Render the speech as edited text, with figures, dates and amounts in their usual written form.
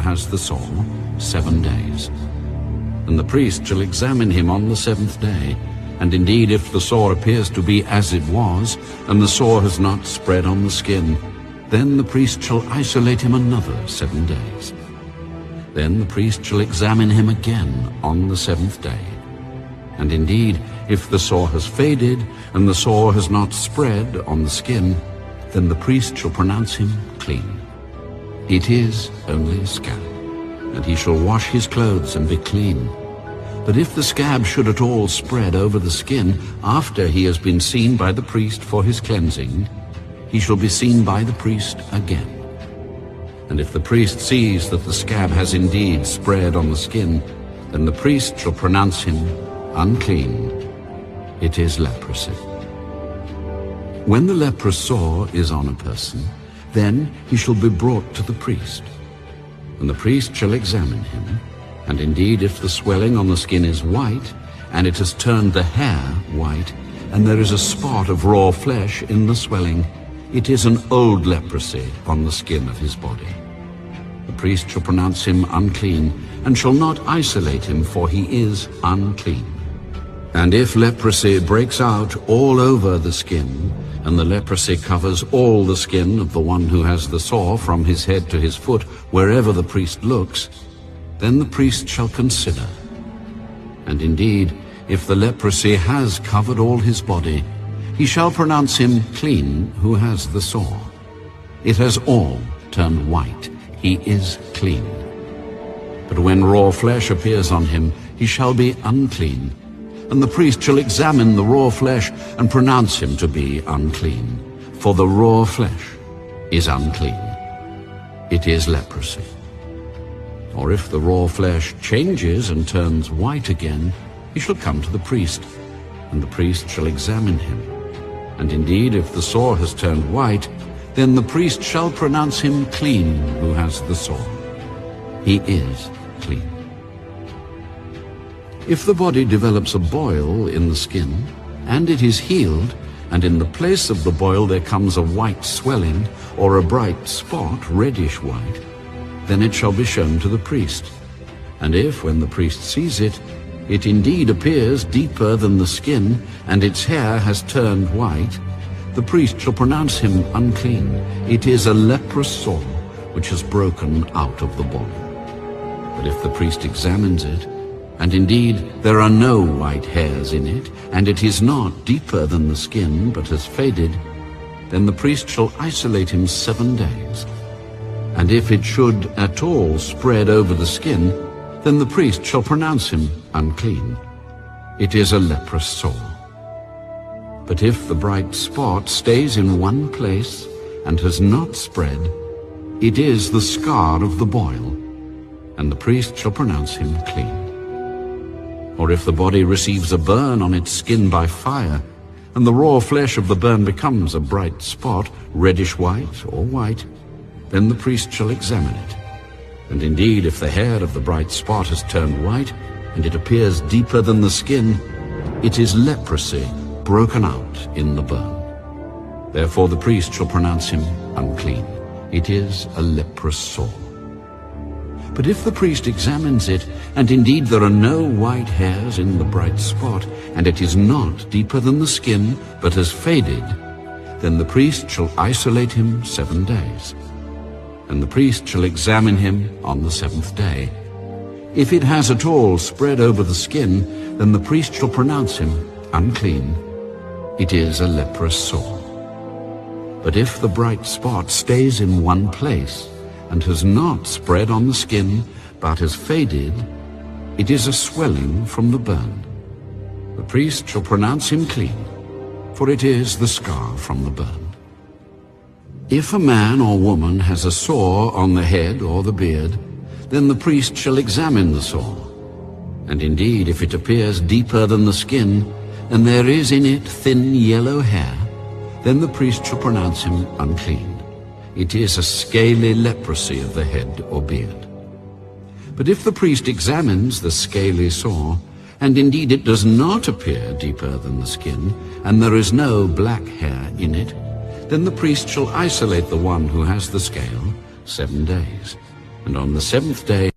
has the sore 7 days. And the priest shall examine him on the 7th day, and indeed if the sore appears to be as it was, and the sore has not spread on the skin, then the priest shall isolate him another 7 days. Then the priest shall examine him again on the 7th day. And indeed, if the sore has faded, and the sore has not spread on the skin, then the priest shall pronounce him clean. It is only a scab, and he shall wash his clothes and be clean. But if the scab should at all spread over the skin after he has been seen by the priest for his cleansing, he shall be seen by the priest again. And if the priest sees that the scab has indeed spread on the skin, then the priest shall pronounce him unclean. It is leprosy. When the leprous sore is on a person, then he shall be brought to the priest. And the priest shall examine him, and indeed if the swelling on the skin is white, and it has turned the hair white, and there is a spot of raw flesh in the swelling, it is an old leprosy on the skin of his body. The priest shall pronounce him unclean, and shall not isolate him, for he is unclean. And if leprosy breaks out all over the skin, and the leprosy covers all the skin of the one who has the sore from his head to his foot, wherever the priest looks, then the priest shall consider. And indeed, if the leprosy has covered all his body, he shall pronounce him clean who has the sore. It has all turned white. He is clean. But when raw flesh appears on him, he shall be unclean. And the priest shall examine the raw flesh and pronounce him to be unclean. For the raw flesh is unclean. It is leprosy. Or if the raw flesh changes and turns white again, he shall come to the priest, and the priest shall examine him. And indeed, if the sore has turned white, then the priest shall pronounce him clean who has the sore. He is clean. If the body develops a boil in the skin, and it is healed, and in the place of the boil there comes a white swelling, or a bright spot, reddish white, then it shall be shown to the priest. And if, when the priest sees it, it indeed appears deeper than the skin, and its hair has turned white, the priest shall pronounce him unclean. It is a leprous sore which has broken out of the body. But if the priest examines it, and indeed there are no white hairs in it, and it is not deeper than the skin, but has faded, then the priest shall isolate him 7 days. And if it should at all spread over the skin, then the priest shall pronounce him unclean. It is a leprous sore. But if the bright spot stays in one place and has not spread, it is the scar of the boil, and the priest shall pronounce him clean. Or if the body receives a burn on its skin by fire, and the raw flesh of the burn becomes a bright spot, reddish white or white, then the priest shall examine it. And indeed, if the hair of the bright spot has turned white, and it appears deeper than the skin, it is leprosy broken out in the burn. Therefore the priest shall pronounce him unclean. It is a leprous sore. But if the priest examines it, and indeed there are no white hairs in the bright spot, and it is not deeper than the skin, but has faded, then the priest shall isolate him 7 days. And the priest shall examine him on the 7th day. If it has at all spread over the skin, then the priest shall pronounce him unclean. It is a leprous sore. But if the bright spot stays in one place, and has not spread on the skin, but has faded, it is a swelling from the burn. The priest shall pronounce him clean, for it is the scar from the burn. If a man or woman has a sore on the head or the beard, then the priest shall examine the sore. And indeed, if it appears deeper than the skin, and there is in it thin yellow hair, then the priest shall pronounce him unclean. It is a scaly leprosy of the head or beard. But if the priest examines the scaly sore, and indeed it does not appear deeper than the skin, and there is no black hair in it, then the priest shall isolate the one who has the scale 7 days. And on the seventh day